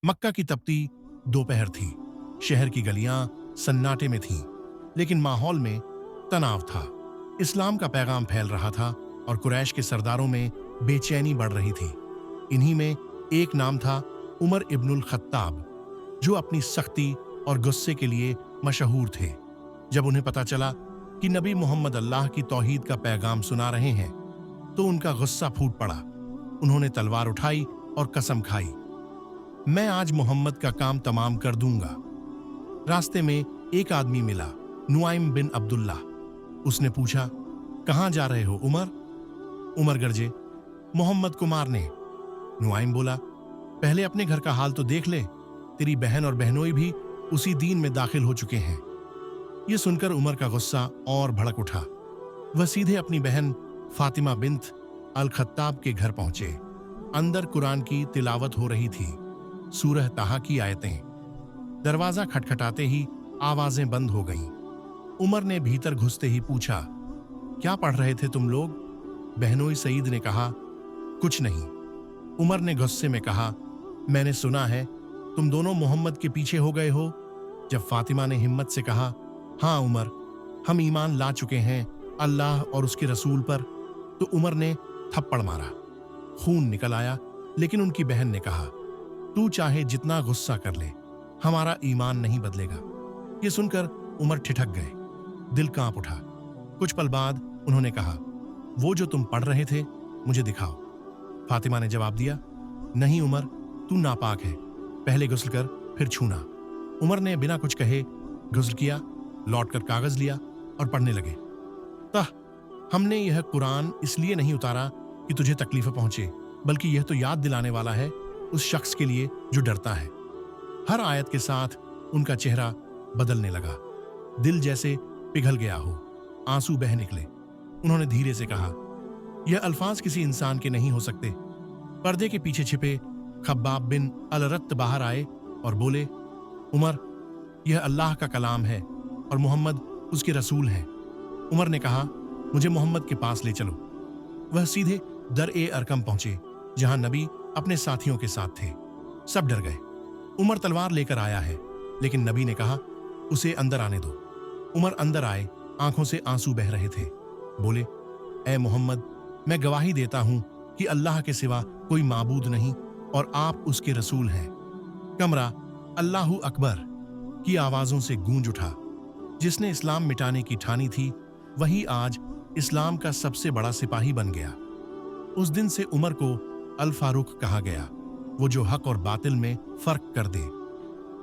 मक्का की तपती दोपहर थी। शहर की गलियां सन्नाटे में थीं, लेकिन माहौल में तनाव था। इस्लाम का पैगाम फैल रहा था और कुरैश के सरदारों में बेचैनी बढ़ रही थी। इन्हीं में एक नाम था उमर इब्नुल खत्ताब, जो अपनी सख्ती और गुस्से के लिए मशहूर थे। जब उन्हें पता चला कि नबी मोहम्मद अल्लाह की तौहीद का पैगाम सुना रहे हैं, तो उनका गुस्सा फूट पड़ा। उन्होंने तलवार उठाई और कसम खाई, मैं आज मोहम्मद का काम तमाम कर दूंगा। रास्ते में एक आदमी मिला, नुआइम बिन अब्दुल्ला। उसने पूछा, कहां जा रहे हो उमर? उमर गरजे, मोहम्मद को मारने। नुआइम बोला, पहले अपने घर का हाल तो देख ले, तेरी बहन और बहनोई भी उसी दीन में दाखिल हो चुके हैं। यह सुनकर उमर का गुस्सा और भड़क उठा। वह सीधे अपनी बहन फातिमा बिन्त अल खत्ताब के घर पहुंचे। अंदर कुरान की तिलावत हो रही थी, सूरह ताहा की आयतें। दरवाजा खटखटाते ही आवाजें बंद हो गईं। उमर ने भीतर घुसते ही पूछा, क्या पढ़ रहे थे तुम लोग? बहनोई सईद ने कहा, कुछ नहीं। उमर ने गुस्से में कहा, मैंने सुना है तुम दोनों मोहम्मद के पीछे हो गए हो। जब फातिमा ने हिम्मत से कहा, हाँ उमर, हम ईमान ला चुके हैं अल्लाह और उसके रसूल पर, तो उमर ने थप्पड़ मारा। खून निकल आया, लेकिन उनकी बहन ने कहा, तू चाहे जितना गुस्सा कर ले, हमारा ईमान नहीं बदलेगा। ये सुनकर उमर ठिठक गए, दिल कांप उठा। कुछ पल बाद उन्होंने कहा, वो जो तुम पढ़ रहे थे मुझे दिखाओ। फातिमा ने जवाब दिया, नहीं उमर, तू नापाक है, पहले गुस्ल कर फिर छूना। उमर ने बिना कुछ कहे गुस्ल किया, लौटकर कागज लिया और पढ़ने लगे। हमने यह कुरान इसलिए नहीं उतारा कि तुझे तकलीफ पहुंचे, बल्कि यह तो याद दिलाने वाला है उस शख्स के लिए जो डरता है। हर आयत के साथ उनका चेहरा बदलने लगा, दिल जैसे पिघल गया हो, आंसू बह निकले। उन्होंने धीरे से कहा, यह अल्फाज किसी इंसान के नहीं हो सकते। पर्दे के पीछे छिपे खब्बाब बिन अल-रत्त बाहर आए और बोले, उमर, यह अल्लाह का कलाम है और मोहम्मद उसके रसूल हैं। उमर ने कहा, मुझे मोहम्मद के पास ले चलो। वह सीधे दर-ए-अरकम पहुंचे, जहां नबी अपने साथियों के साथ थे। सब डर गए। उमर तलवार लेकर आया है, लेकिन नबी ने कहा, उसे अंदर आने दो। उमर अंदर आए, आंखों से आंसू बह रहे थे। बोले, ए मोहम्मद, मैं गवाही देता हूं कि अल्लाह के सिवा कोई माबूद नहीं और आप उसके रसूल हैं। कमरा अल्लाहु अकबर की आवाजों से गूंज उठा। जिसने इस्लाम मिटाने की ठानी थी, वही आज इस्लाम का सबसे बड़ा सिपाही बन गया। उस दिन से उमर को अल फारूक कहा गया, वो जो हक और बातिल में फर्क कर दे।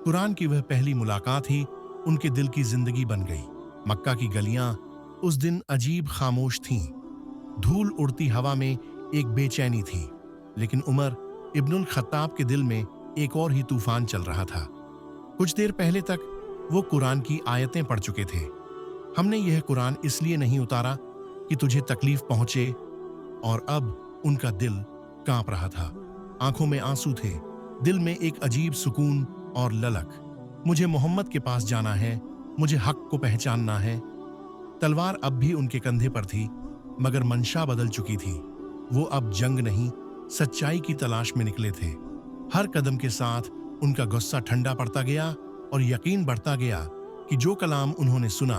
कुरान की वह पहली मुलाकात ही उनके दिल की जिंदगी बन गई। मक्का की गलियां उस दिन अजीब खामोश थीं। धूल उड़ती हवा में एक बेचैनी थी, लेकिन उमर इब्नुल खत्ताब के दिल में एक और ही तूफान चल रहा था। कुछ देर पहले तक वो कुरान की आयतें पढ़ चुके थे। हमने यह कुरान इसलिए नहीं उतारा कि तुझे तकलीफ पहुंचे, और अब उनका दिल कांप रहा था। आंखों में आंसू थे, दिल में एक अजीब सुकून और ललक। मुझे मोहम्मद के पास जाना है, मुझे हक को पहचानना है। तलवार अब भी उनके कंधे पर थी, मगर मंशा बदल चुकी थी। वो अब जंग नहीं, सच्चाई की तलाश में निकले थे। हर कदम के साथ उनका गुस्सा ठंडा पड़ता गया और यकीन बढ़ता गया कि जो कलाम उन्होंने सुना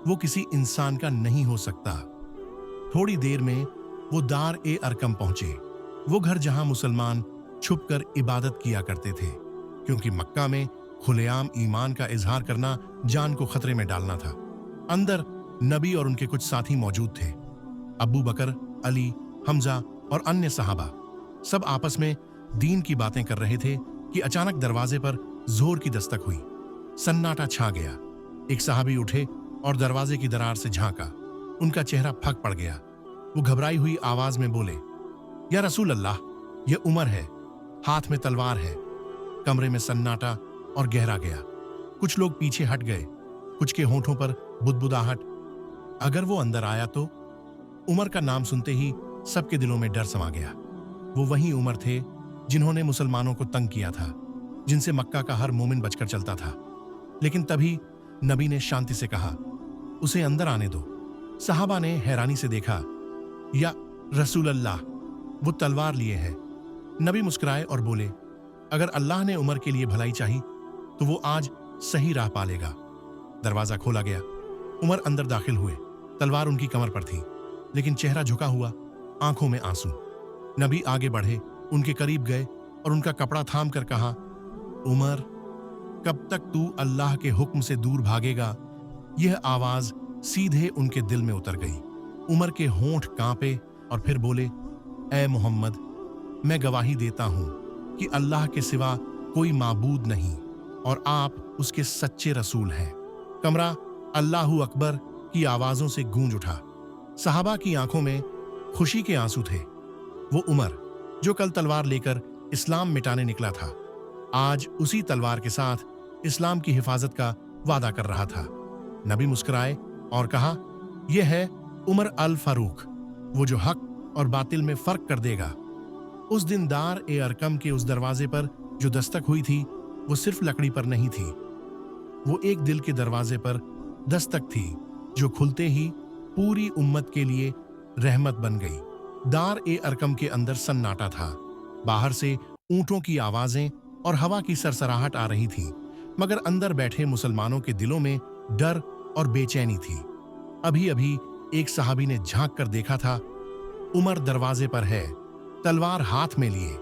वो किसी इंसान का नहीं हो सकता। थोड़ी देर में वो दार-ए-अरकम पहुंचे, वो घर जहां मुसलमान छुपकर इबादत किया करते थे, क्योंकि मक्का में खुलेआम ईमान का इजहार करना जान को खतरे में डालना था। अंदर नबी और उनके कुछ साथी मौजूद थे, अबू बकर, अली, हमजा और अन्य सहाबा। सब आपस में दीन की बातें कर रहे थे कि अचानक दरवाजे पर जोर की दस्तक हुई। सन्नाटा छा गया। एक सहाबी उठे और दरवाजे की दरार से झांका। उनका चेहरा फक पड़ गया। वो घबराई हुई आवाज में बोले, या रसूल अल्लाह, ये उमर है, हाथ में तलवार है। कमरे में सन्नाटा और गहरा गया। कुछ लोग पीछे हट गए, कुछ के होठों पर बुदबुदाहट। अगर वो अंदर आया तो? उमर का नाम सुनते ही सबके दिलों में डर समा गया। वो वही उमर थे जिन्होंने मुसलमानों को तंग किया था, जिनसे मक्का का हर मोमिन बचकर चलता था। लेकिन तभी नबी ने शांति से कहा, उसे अंदर आने दो। सहाबा ने हैरानी से देखा, या रसूल अल्लाह, वो तलवार लिए है। नबी मुस्कुराए और बोले, अगर अल्लाह ने उमर के लिए भलाई चाही तो वो आज सही राह पालेगा। दरवाजा खोला गया। उमर अंदर दाखिल हुए। तलवार उनकी कमर पर थी, लेकिन चेहरा झुका हुआ, आंखों में आंसू। नबी आगे बढ़े, उनके करीब गए और उनका कपड़ा थाम कर कहा, उमर, कब तक तू अल्लाह के हुक्म से दूर भागेगा? यह आवाज सीधे उनके दिल में उतर गई। उमर के होंठ कांपे और फिर बोले, ए मोहम्मद, मैं गवाही देता हूं कि अल्लाह के सिवा कोई माबूद नहीं और आप उसके सच्चे रसूल हैं। कमरा अल्लाहू अकबर की आवाजों से गूंज उठा। सहाबा की आंखों में खुशी के आंसू थे। वो उमर जो कल तलवार लेकर इस्लाम मिटाने निकला था, आज उसी तलवार के साथ इस्लाम की हिफाजत का वादा कर रहा था। नबी मुस्कुराए और कहा, यह है उमर अल फारूक, वो जो हक और बातिल में फर्क कर देगा। उस दिन दार ए अरकम के उस दरवाजे पर जो दस्तक हुई थी, वो सिर्फ लकड़ी पर नहीं थी, वो एक दिल के दरवाजे पर दस्तक थी जो खुलते ही पूरी उम्मत के लिए रहमत बन गई। दार ए अरकम के अंदर सन्नाटा था। बाहर से ऊंटों की आवाजें और हवा की सरसराहट आ रही थी, मगर अंदर बैठे मुसलमानों के दिलों में डर और बेचैनी थी। अभी अभी एक सहाबी ने झांक कर देखा था, उमर दरवाजे पर है, तलवार हाथ में लिए।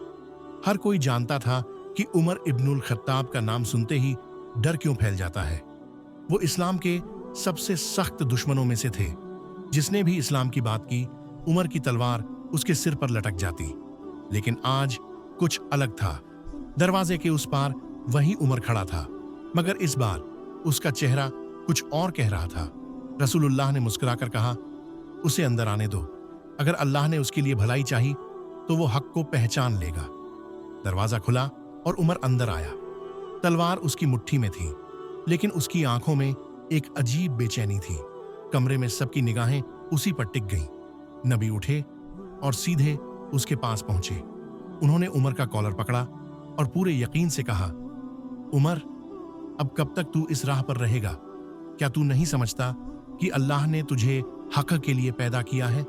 हर कोई जानता था कि उमर इब्नुल खत्ताब का नाम सुनते ही डर क्यों फैल जाता है। वो इस्लाम के सबसे सख्त दुश्मनों में से थे। जिसने भी इस्लाम की बात की, उमर की तलवार उसके सिर पर लटक जाती। लेकिन आज कुछ अलग था। दरवाजे के उस पार वही उमर खड़ा था, मगर इस बार उसका चेहरा कुछ और कह रहा था। रसूलुल्लाह ने मुस्कुराकर कहा, उसे अंदर आने दो। अगर अल्लाह ने उसके लिए भलाई चाही तो वो हक को पहचान लेगा। दरवाजा खुला और उमर अंदर आया। तलवार उसकी मुट्ठी में थी, लेकिन उसकी आंखों में एक अजीब बेचैनी थी। कमरे में सबकी निगाहें उसी पर टिक गईं। नबी उठे और सीधे उसके पास पहुंचे। उन्होंने उमर का कॉलर पकड़ा और पूरे यकीन से कहा, उमर, अब कब तक तू इस राह पर रहेगा? क्या तू नहीं समझता कि अल्लाह ने तुझे हक के लिए पैदा किया है?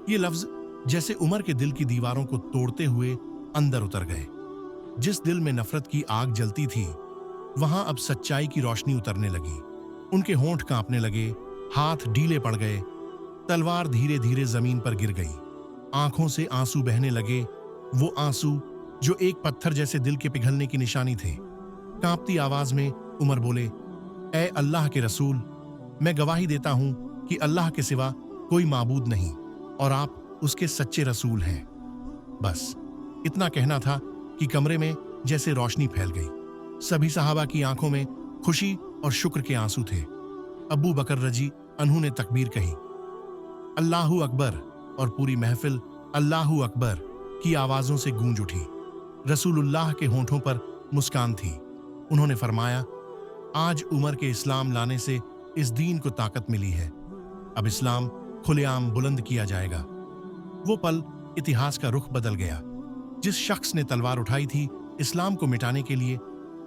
ये लफ्ज जैसे उमर के दिल की दीवारों को तोड़ते हुए अंदर उतर गए। जिस दिल में नफरत की आग जलती थी, वहां अब सच्चाई की रोशनी उतरने लगी। उनके होंठ कांपने लगे, हाथ ढीले पड़ गए, तलवार धीरे धीरे जमीन पर गिर गई। आंखों से आंसू बहने लगे, वो आंसू जो एक पत्थर जैसे दिल के पिघलने की निशानी थे। कांपती आवाज में उमर बोले, ए अल्लाह के रसूल, मैं गवाही देता हूं कि अल्लाह के सिवा कोई माबूद नहीं और आप उसके सच्चे रसूल हैं। बस इतना कहना था कि कमरे में जैसे रोशनी फैल गई। सभी सहाबा की आंखों में खुशी और शुक्र के आंसू थे। अबू बकर रजी अन्हु ने तकबीर कही, अल्लाहू अकबर, और पूरी महफिल अल्लाहू अकबर की आवाजों से गूंज उठी। रसूलुल्लाह के होंठों पर मुस्कान थी। उन्होंने फरमाया, आज उमर के इस्लाम लाने से इस दीन को ताकत मिली है। अब इस्लाम खुलेआम बुलंद किया जाएगा। वो पल इतिहास का रुख बदल गया। जिस शख्स ने तलवार उठाई थी इस्लाम को मिटाने के लिए,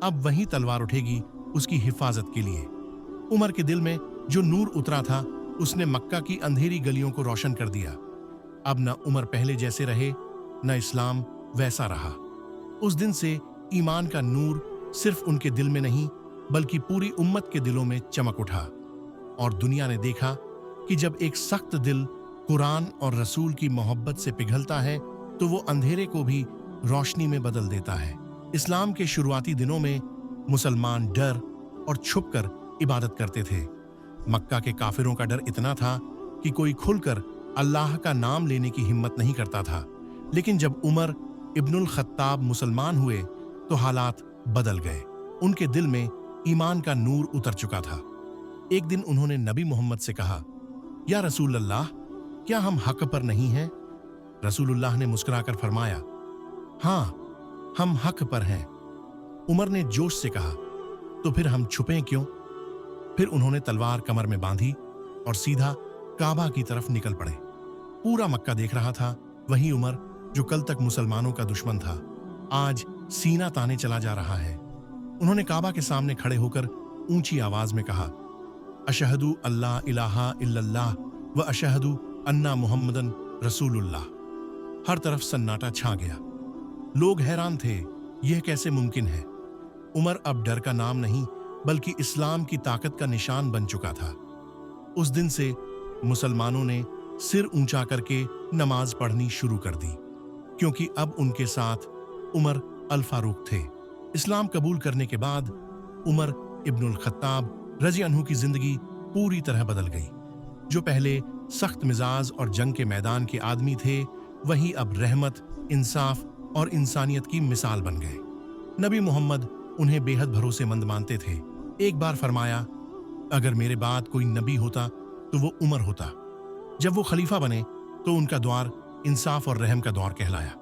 अब वही तलवार उठेगी उसकी हिफाजत के लिए। उमर के दिल में जो नूर उतरा था, उसने मक्का की अंधेरी गलियों को रोशन कर दिया। अब न उमर पहले जैसे रहे, न इस्लाम वैसा रहा। उस दिन से ईमान का नूर सिर्फ उनके दिल में नहीं, बल्कि पूरी उम्मत के दिलों में चमक उठा। और दुनिया ने देखा कि जब एक सख्त दिल कुरान और रसूल की मोहब्बत से पिघलता है, तो वो अंधेरे को भी रोशनी में बदल देता है। इस्लाम के शुरुआती दिनों में मुसलमान डर और छुपकर इबादत करते थे। मक्का के काफिरों का डर इतना था कि कोई खुलकर अल्लाह का नाम लेने की हिम्मत नहीं करता था। लेकिन जब उमर इब्नुल खत्ताब मुसलमान हुए तो हालात बदल गए। उनके दिल में ईमान का नूर उतर चुका था। एक दिन उन्होंने नबी मोहम्मद से कहा, या रसूल अल्लाह, क्या हम हक पर नहीं हैं? रसूलुल्लाह ने मुस्कुराकर फरमाया, हाँ, हम हक पर हैं। उमर ने जोश से कहा, तो फिर हम छुपें क्यों? फिर उन्होंने तलवार कमर में बांधी और सीधा काबा की तरफ निकल पड़े। पूरा मक्का देख रहा था, वही उमर जो कल तक मुसलमानों का दुश्मन था, आज सीना ताने चला जा रहा है। उन्होंने काबा के सामने खड़े होकर ऊंची आवाज में कहा, अशहदु अल्लाह इलाहा इल्लल्लाह व अशहदु अन्ना मुहम्मदन रसूलुल्लाह। हर तरफ सन्नाटा छा गया। लोग हैरान थे, यह कैसे मुमकिन है? उमर अब डर का नाम नहीं बल्कि इस्लाम की ताकत का निशान बन चुका था। उस दिन से मुसलमानों ने सिर ऊंचा करके नमाज पढ़नी शुरू कर दी, क्योंकि अब उनके साथ उमर अल फारूक थे। इस्लाम कबूल करने के बाद उमर इब्नुल खत्ताब रजी अन्हु की जिंदगी पूरी तरह बदल गई। जो पहले सख्त मिजाज और जंग के मैदान के आदमी थे, वही अब रहमत, इंसाफ और इंसानियत की मिसाल बन गए। नबी मोहम्मद उन्हें बेहद भरोसेमंद मानते थे। एक बार फरमाया, अगर मेरे बाद कोई नबी होता तो वो उमर होता। जब वो खलीफा बने तो उनका दौर इंसाफ और रहम का दौर कहलाया।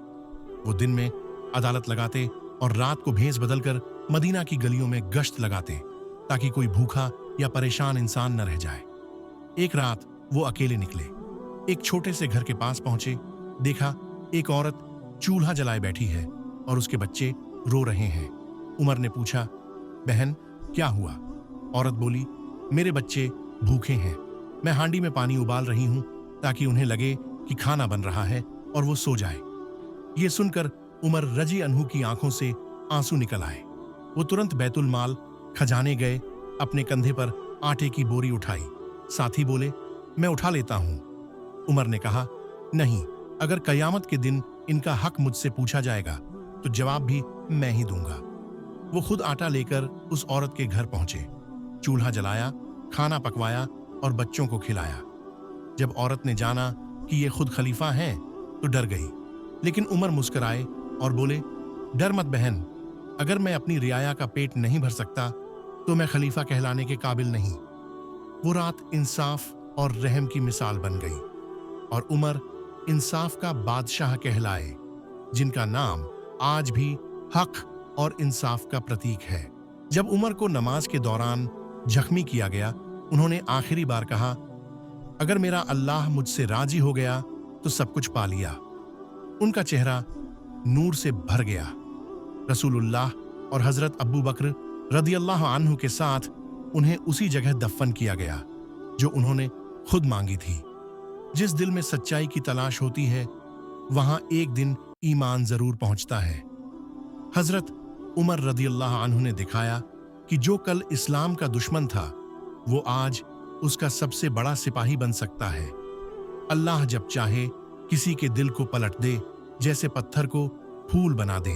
वो दिन में अदालत लगाते और रात को भेस बदलकर मदीना की गलियों में गश्त लगाते, ताकि कोई भूखा या परेशान इंसान न रह जाए। एक रात वो अकेले निकले, एक छोटे से घर के पास पहुंचे। देखा, एक औरत चूल्हा जलाए बैठी है और उसके बच्चे रो रहे हैं। उमर ने पूछा, बहन क्या हुआ? औरत बोली, मेरे बच्चे भूखे हैं, मैं हांडी में पानी उबाल रही हूं ताकि उन्हें लगे कि खाना बन रहा है और वो सो जाए। ये सुनकर उमर रजी अन्हु की आंखों से आंसू निकल आए। वो तुरंत बैतुल माल खजाने गए, अपने कंधे पर आटे की बोरी उठाई। साथी बोले, मैं उठा लेता हूं। उमर ने कहा, नहीं, अगर कयामत के दिन इनका हक मुझसे पूछा जाएगा तो जवाब भी मैं ही दूंगा। वो खुद आटा लेकर उस औरत के घर पहुंचे, चूल्हा जलाया, खाना पकवाया और बच्चों को खिलाया। जब औरत ने जाना कि ये खुद खलीफा हैं तो डर गई, लेकिन उमर मुस्कुराए और बोले, डर मत बहन, अगर मैं अपनी रियाया का पेट नहीं भर सकता तो मैं खलीफा कहलाने के काबिल नहीं। वो रात इंसाफ और रहम की मिसाल बन गई और उमर इंसाफ का बादशाह कहलाए, जिनका नाम आज भी हक और इंसाफ का प्रतीक है। जब उमर को नमाज के दौरान जख्मी किया गया, उन्होंने आखिरी बार कहा, अगर मेरा अल्लाह मुझसे राजी हो गया तो सब कुछ पा लिया। उनका चेहरा नूर से भर गया। रसूलुल्लाह और हजरत अबू बकर रदियल्लाहु अन्हु के साथ उन्हें उसी जगह दफन किया गया जो उन्होंने खुद मांगी थी। जिस दिल में सच्चाई की तलाश होती है, वहां एक दिन ईमान जरूर पहुंचता है। हजरत उमर रदियल्लाहु अन्हु ने दिखाया कि जो कल इस्लाम का दुश्मन था, वो आज उसका सबसे बड़ा सिपाही बन सकता है। अल्लाह जब चाहे किसी के दिल को पलट दे, जैसे पत्थर को फूल बना दे।